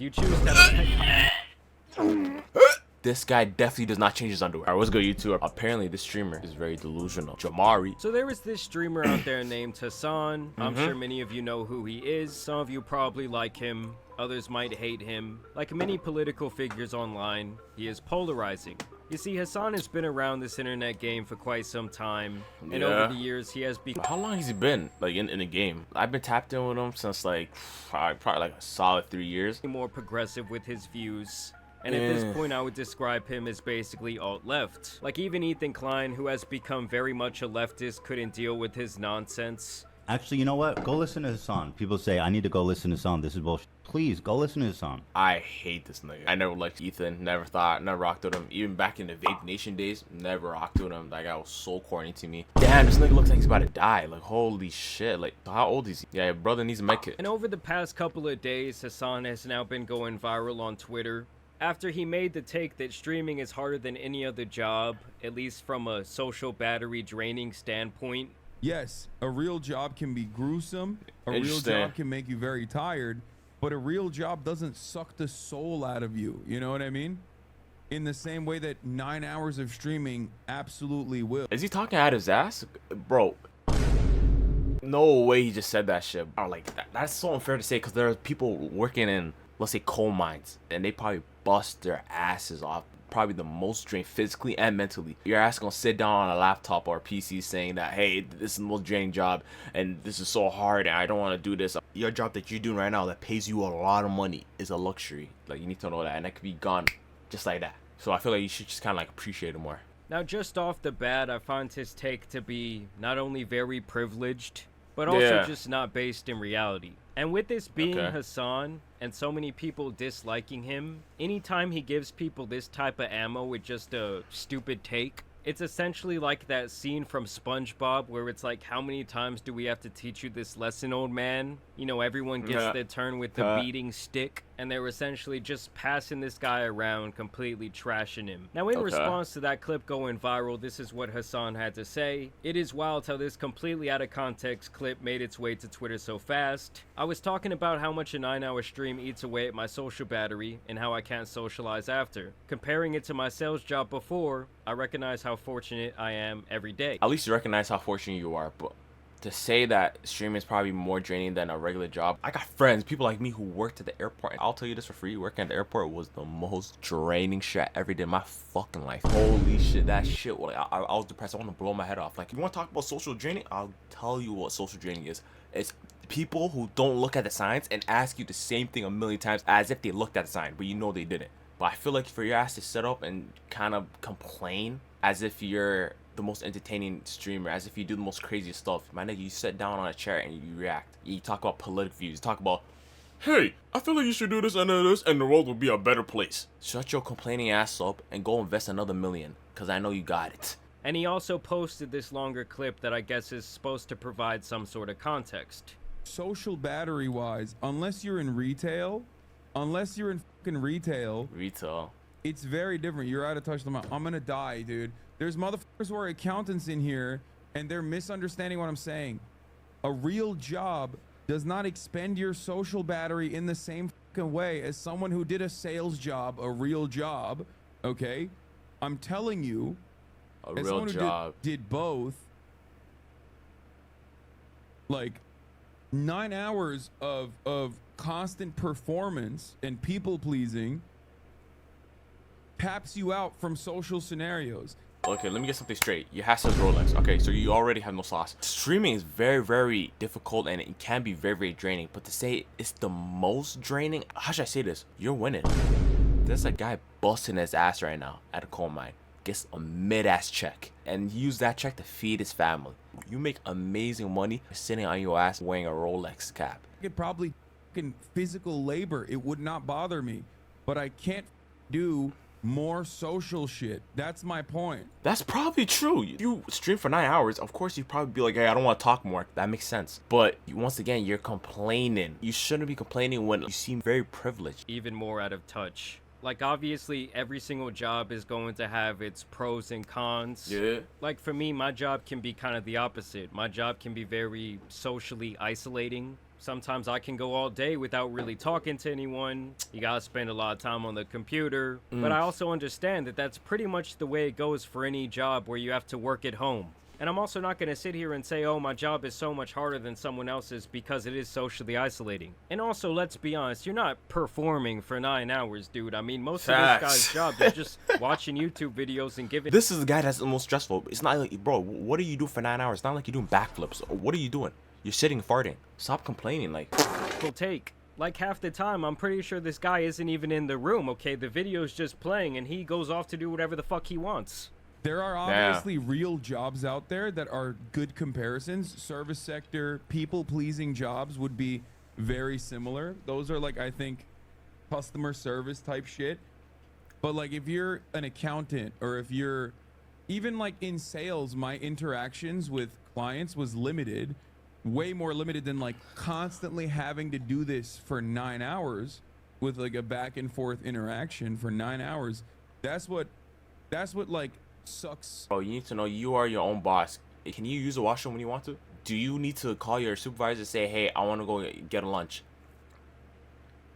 You choose to This guy definitely does not change his underwear. Alright, what's good, YouTube? Apparently, this streamer is very delusional. Jamari. So there is this streamer out there named Hassan. I'm sure many of you know who he is. Some of you probably like him. Others might hate him. Like many political figures online, he is polarizing. You see, Hassan has been around this internet game for quite some time, and over the years he has become— How long has he been like in the game? I've been tapped in with him since like probably like a solid 3 years. more progressive with his views. And at this point, I would describe him as basically alt-left. Like even Ethan Klein, who has become very much a leftist, couldn't deal with his nonsense. Actually, you know what? Go listen to Hassan. People say, I need to go listen to Hassan. This is bullshit. Please, go listen to Hassan. I hate this nigga. I never liked Ethan. Never rocked with him. Even back in the Vape Nation days, never rocked with him. That guy was so corny to me. Damn, this nigga looks like he's about to die. Like, holy shit. Like, how old is he? Yeah, your brother needs a med kit. And over the past couple of days, Hassan has now been going viral on Twitter after he made the take that streaming is harder than any other job, at least from a social battery draining standpoint. Yes, a real job can be gruesome. A real job can make you very tired, but a real job doesn't suck the soul out of you. You know what I mean? In the same way that 9 hours of streaming absolutely will. Is he talking out his ass? Bro, no way he just said that shit. Bro, like, that's so unfair to say because there are people working in, let's say, coal mines, and they probably bust their asses off. Probably the most drained physically and mentally. Your ass gonna sit down on a laptop or a PC saying that, hey, this is the most draining job and this is so hard and I don't want to do this. Your job that you're doing right now that pays you a lot of money is a luxury. Like, you need to know that, and that could be gone just like that. So I feel like you should just kind of like appreciate it more. Now, just off the bat, I find his take to be not only very privileged, but also just not based in reality. And with this being Hassan and so many people disliking him, anytime he gives people this type of ammo with just a stupid take, it's essentially like that scene from SpongeBob where it's like, how many times do we have to teach you this lesson, old man? You know, everyone gets their turn with the beating stick, and they're essentially just passing this guy around, completely trashing him. Now, in response to that clip going viral, this is what Hassan had to say. It is wild how this completely out of context clip made its way to Twitter so fast. I was talking about how much a 9-hour stream eats away at my social battery and how I can't socialize after. Comparing it to my sales job before, I recognize how fortunate I am every day. At least you recognize how fortunate you are, but to say that streaming is probably more draining than a regular job, I got friends, people like me who worked at the airport. I'll tell you this for free, working at the airport was the most draining shit every day of my fucking life. Holy shit, that shit, like, I was depressed. I want to blow my head off. Like, you want to talk about social draining? I'll tell you what social draining is. It's people who don't look at the signs and ask you the same thing a million times as if they looked at the sign, but you know they didn't. But I feel like for your ass to sit up and kind of complain as if you're the most entertaining streamer, as if you do the most craziest stuff. My nigga, you sit down on a chair and you react. You talk about political views. You talk about, hey, I feel like you should do this and this and the world will be a better place. Shut your complaining ass up and go invest another $1 million, because I know you got it. And he also posted this longer clip that I guess is supposed to provide some sort of context. Social battery wise, unless you're in retail, Retail. it's very different. You're out of touch. I'm gonna die, dude. There's motherfuckers who are accountants in here and they're misunderstanding what I'm saying. A real job does not expend your social battery in the same fucking way as someone who did a sales job, a real job. Okay, I'm telling you, A real job. Did both. Like 9 hours of constant performance and people pleasing taps you out from social scenarios. Okay, let me get something straight. You have says Rolex. Okay, so you already have no sauce. Streaming is very, very difficult and it can be very, very draining. But to say it's the most draining, how should I say this? You're winning. There's a guy busting his ass right now at a coal mine. Gets a mid-ass check and use that check to feed his family. You make amazing money sitting on your ass wearing a Rolex cap. I could probably fucking physical labor. It would not bother me. But I can't do more social shit. That's my point. That's probably true. You stream for 9 hours, of course you'd probably be like, hey, I don't want to talk more. That makes sense. But once again, you're complaining. You shouldn't be complaining when you seem very privileged. Even more out of touch. Like, obviously, every single job is going to have its pros and cons. Yeah. Like, for me, my job can be kind of the opposite. My job can be very socially isolating. Sometimes I can go all day without really talking to anyone. You gotta spend a lot of time on the computer. But I also understand that that's pretty much the way it goes for any job where you have to work at home. And I'm also not going to sit here and say, oh, my job is so much harder than someone else's because it is socially isolating. And also, let's be honest, you're not performing for 9 hours, dude. I mean, most of this guy's job is just watching YouTube videos and giving... This is the guy that's the most stressful. It's not like, bro, what do you do for 9 hours? It's not like you're doing backflips. What are you doing? You're sitting farting. Stop complaining, like... Take. Like, half the time, I'm pretty sure this guy isn't even in the room, okay? The video's just playing, and he goes off to do whatever the fuck he wants. There are obviously real jobs out there that are good comparisons. Service sector, people-pleasing jobs would be very similar. Those are like, I think, customer service type shit. But like if you're an accountant or if you're even like in sales, my interactions with clients was limited, way more limited than like constantly having to do this for 9 hours with like a back and forth interaction for 9 hours. That's what like sucks. Bro, you need to know you are your own boss. Can you use the washroom when you want to? Do you need to call your supervisor and say, hey, I want to go get a lunch?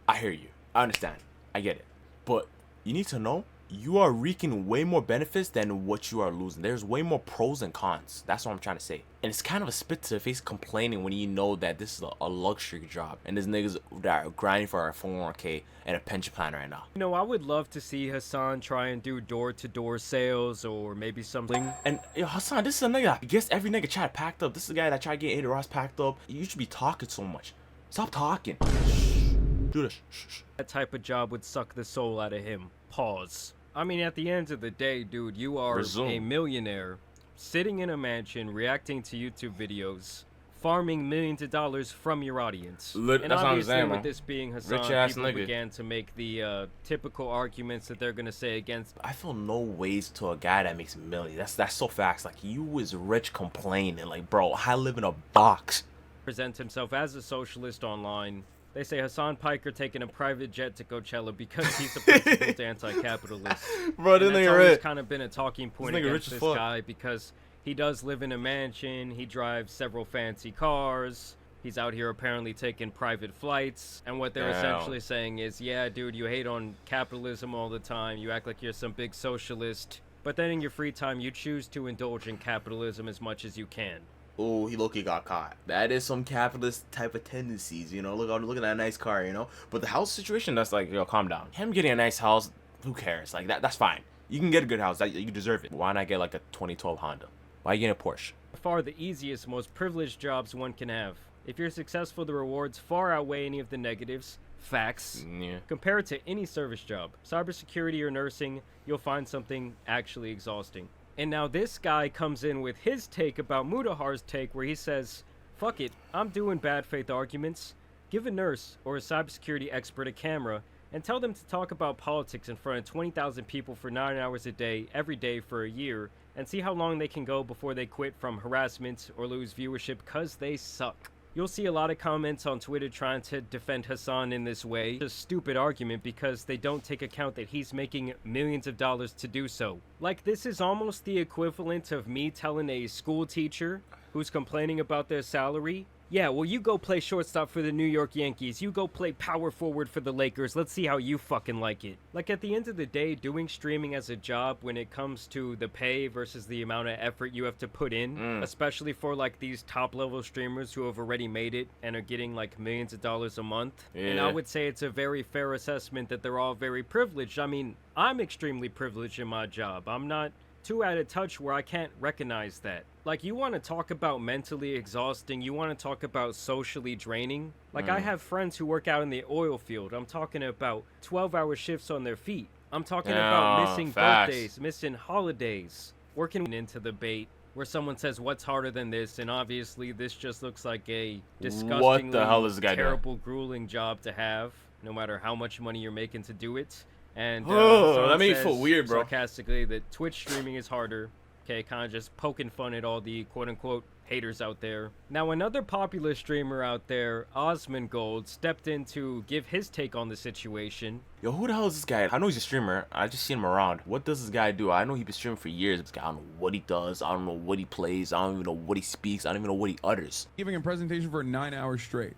I hear you. I understand. I get it. But you need to know you are reaping way more benefits than what you are losing. There's way more pros and cons. That's what I'm trying to say. And it's kind of a spit to the face complaining when you know that this is a luxury job. And there's niggas that are grinding for a 401k and a pension plan right now. You know, I would love to see Hassan try and do door-to-door sales or maybe something. And yo, Hassan, this is a nigga that gets every nigga chat packed up. This is the guy that tried to get Ada Ross packed up. You should be talking so much. Stop talking. Shh. Do this. Shh. That type of job would suck the soul out of him. Pause. I mean, at the end of the day, dude, you are a millionaire, sitting in a mansion, reacting to YouTube videos, farming millions of dollars from your audience. And obviously, with this being Hassan, people began to make the typical arguments that they're gonna say against. I feel no ways to a guy that makes millions. That's so facts. Like, you is rich complaining. Like, bro, I live in a box. Presents himself as a socialist online. They say Hassan Piker taking a private jet to Coachella because he's a principled anti-capitalist. Bro, this that's nigga always rich. kind of been a talking point against this guy because he does live in a mansion, he drives several fancy cars, he's out here apparently taking private flights, and what they're essentially saying is, yeah, dude, you hate on capitalism all the time, you act like you're some big socialist, but then in your free time you choose to indulge in capitalism as much as you can. Oh, he low-key got caught. That is some capitalist type of tendencies, you know. Look at that nice car, you know. But the house situation, that's like, yo, calm down. Him getting a nice house, who cares? Like, that's fine. You can get a good house. You deserve it. Why not get like a 2012 Honda? Why you getting a Porsche? Far the easiest, most privileged jobs one can have. If you're successful, the rewards far outweigh any of the negatives. Facts. Yeah. Compare it to any service job, cybersecurity or nursing, you'll find something actually exhausting. And now this guy comes in with his take about Mudahar's take where he says, fuck it, I'm doing bad faith arguments. Give a nurse or a cybersecurity expert a camera and tell them to talk about politics in front of 20,000 people for 9 hours a day, every day for a year, and see how long they can go before they quit from harassment or lose viewership because they suck. You'll see a lot of comments on Twitter trying to defend Hassan in this way. It's a stupid argument because they don't take account that he's making millions of dollars to do so. Like, this is almost the equivalent of me telling a school teacher who's complaining about their salary, yeah, well, you go play shortstop for the New York Yankees, you go play power forward for the Lakers, let's see how you fucking like it. Like, at the end of the day, doing streaming as a job when it comes to the pay versus the amount of effort you have to put in, especially for like these top level streamers who have already made it and are getting like millions of dollars a month. Yeah. And I would say it's a very fair assessment that they're all very privileged. I mean, I'm extremely privileged in my job. I'm not too out of touch where I can't recognize that. Like, you want to talk about mentally exhausting, you want to talk about socially draining. Like, I have friends who work out in the oil field. I'm talking about 12-hour shifts on their feet. I'm talking about missing birthdays, missing holidays, working into the bait where someone says, what's harder than this? And obviously, this just looks like a disgustingly terrible, grueling job to have, no matter how much money you're making to do it. And that made me feel weird, bro. Sarcastically, that Twitch streaming is harder. Okay, kind of just poking fun at all the quote-unquote haters out there. Now, another popular streamer out there, Osmongold, stepped in to give his take on the situation. Yo, who the hell is this guy? I know he's a streamer. I just seen him around. What does this guy do? I know he's been streaming for years. This guy, I don't know what he does. I don't know what he plays. I don't even know what he speaks. I don't even know what he utters. Giving a presentation for 9 hours straight.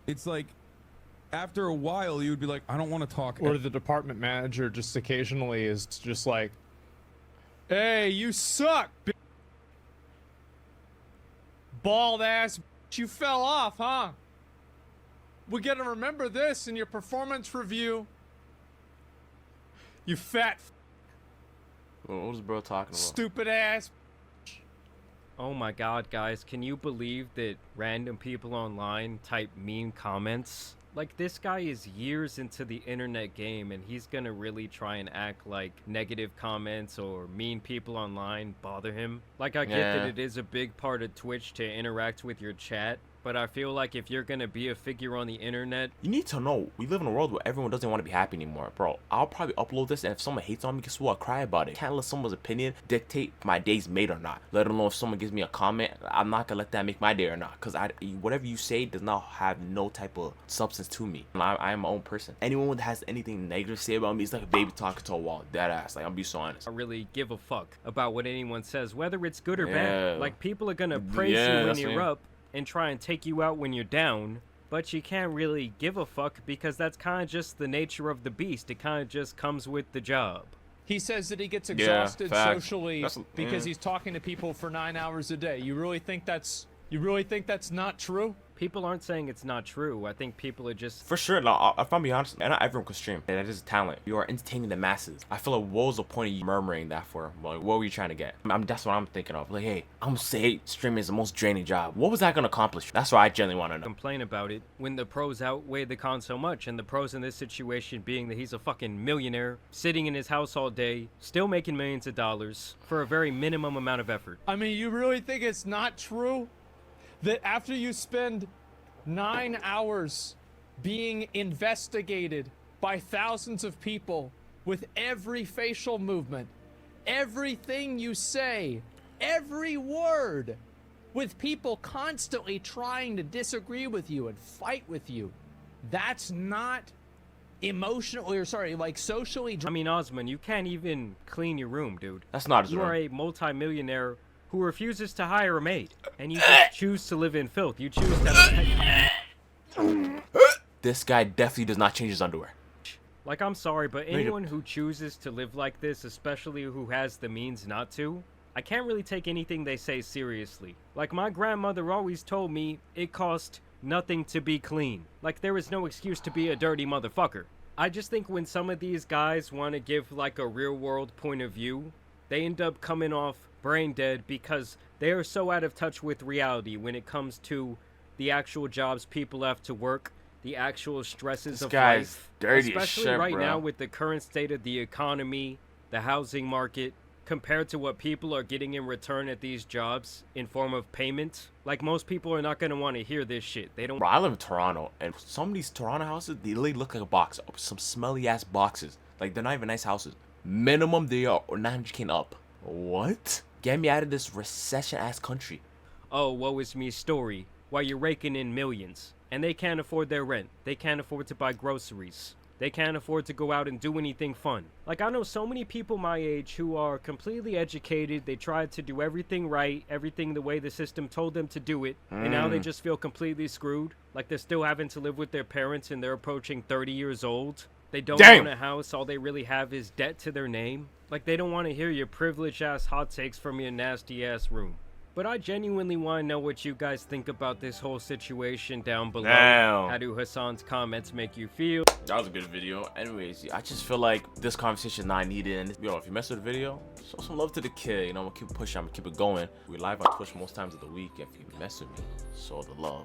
It's like after a while you would be like, I don't want to talk. Or the department manager just occasionally is just like, hey, you suck, bald ass, you fell off, huh? We're gonna remember this in your performance review. You fat, What was bro talking about? stupid ass. Oh my god, guys, can you believe that random people online type mean comments? Like, this guy is years into the internet game, and he's gonna really try and act like negative comments or mean people online bother him. Like, I get that it is a big part of Twitch to interact with your chat, but I feel like if you're gonna be a figure on the internet... You need to know, we live in a world where everyone doesn't want to be happy anymore. Bro, I'll probably upload this, and if someone hates on me, guess what? I'll cry about it. Can't let someone's opinion dictate if my day's made or not. Let alone if someone gives me a comment, I'm not gonna let that make my day or not. Because whatever you say does not have no type of substance to me. I am my own person. Anyone that has anything negative to say about me is like a baby talking to a wall. Dead ass. Like, I'm be so honest. I really give a fuck about what anyone says, whether it's good or bad. Like, people are gonna praise you when you're up and try and take you out when you're down, but you can't really give a fuck because that's kind of just the nature of the beast. It kind of just comes with the job. He says that he gets exhausted socially because he's talking to people for 9 hours a day. You really think that's not true? People aren't saying it's not true. I think people are just... For sure, no, if I'm being honest, and not everyone can stream. That is a talent. You are entertaining the masses. I feel like, what was the point of you murmuring that for? Like, what were you trying to get? That's what I'm thinking of. Like, hey, I'm gonna say streaming is the most draining job. What was that gonna accomplish? That's what I genuinely want to know. Complain about it when the pros outweigh the cons so much, and the pros in this situation being that he's a fucking millionaire, sitting in his house all day, still making millions of dollars for a very minimum amount of effort. I mean, you really think it's not true that after you spend 9 hours being investigated by thousands of people with every facial movement, everything you say, every word, with people constantly trying to disagree with you and fight with you, that's not emotionally, or sorry, like socially... I mean, Osman, you can't even clean your room, dude. That's not his room. You are a multi-millionaire who refuses to hire a maid, and you just choose to live in filth. You choose to... This guy definitely does not change his underwear. Like, I'm sorry, but anyone who chooses to live like this, especially who has the means not to, I can't really take anything they say seriously. Like, my grandmother always told me it cost nothing to be clean. Like, there is no excuse to be a dirty motherfucker. I just think when some of these guys want to give, like, a real-world point of view, they end up coming off brain dead because they are so out of touch with reality when it comes to the actual jobs people have to work, the actual stresses of life, dirty especially shit, right bro. now with the current state of the economy, the housing market, compared to what people are getting in return at these jobs in form of payment. Like, most people are not going to want to hear this shit. They don't... Bro, I live in Toronto, and some of these Toronto houses, they literally look like a box. Some smelly ass boxes. Like, they're not even nice houses. Minimum, they are 900K and up. What? Get me out of this recession ass country. Oh, woe is me story. While you're raking in millions, and they can't afford their rent, they can't afford to buy groceries, they can't afford to go out and do anything fun. Like, I know so many people my age who are completely educated, they tried to do everything right, everything the way the system told them to do it, and now they just feel completely screwed. Like, they're still having to live with their parents and they're approaching 30 years old. They don't own a house, all they really have is debt to their name. Like, they don't want to hear your privileged ass hot takes from your nasty ass room. But I genuinely want to know what you guys think about this whole situation down below. Damn. How do Hassan's comments make you feel? That was a good video. Anyways, I just feel like this conversation is not needed. And yo, if you mess with the video, show some love to the kid. You know, I'm gonna keep pushing. I'm gonna keep it going. We live on Twitch most times of the week. If you mess with me, show the love.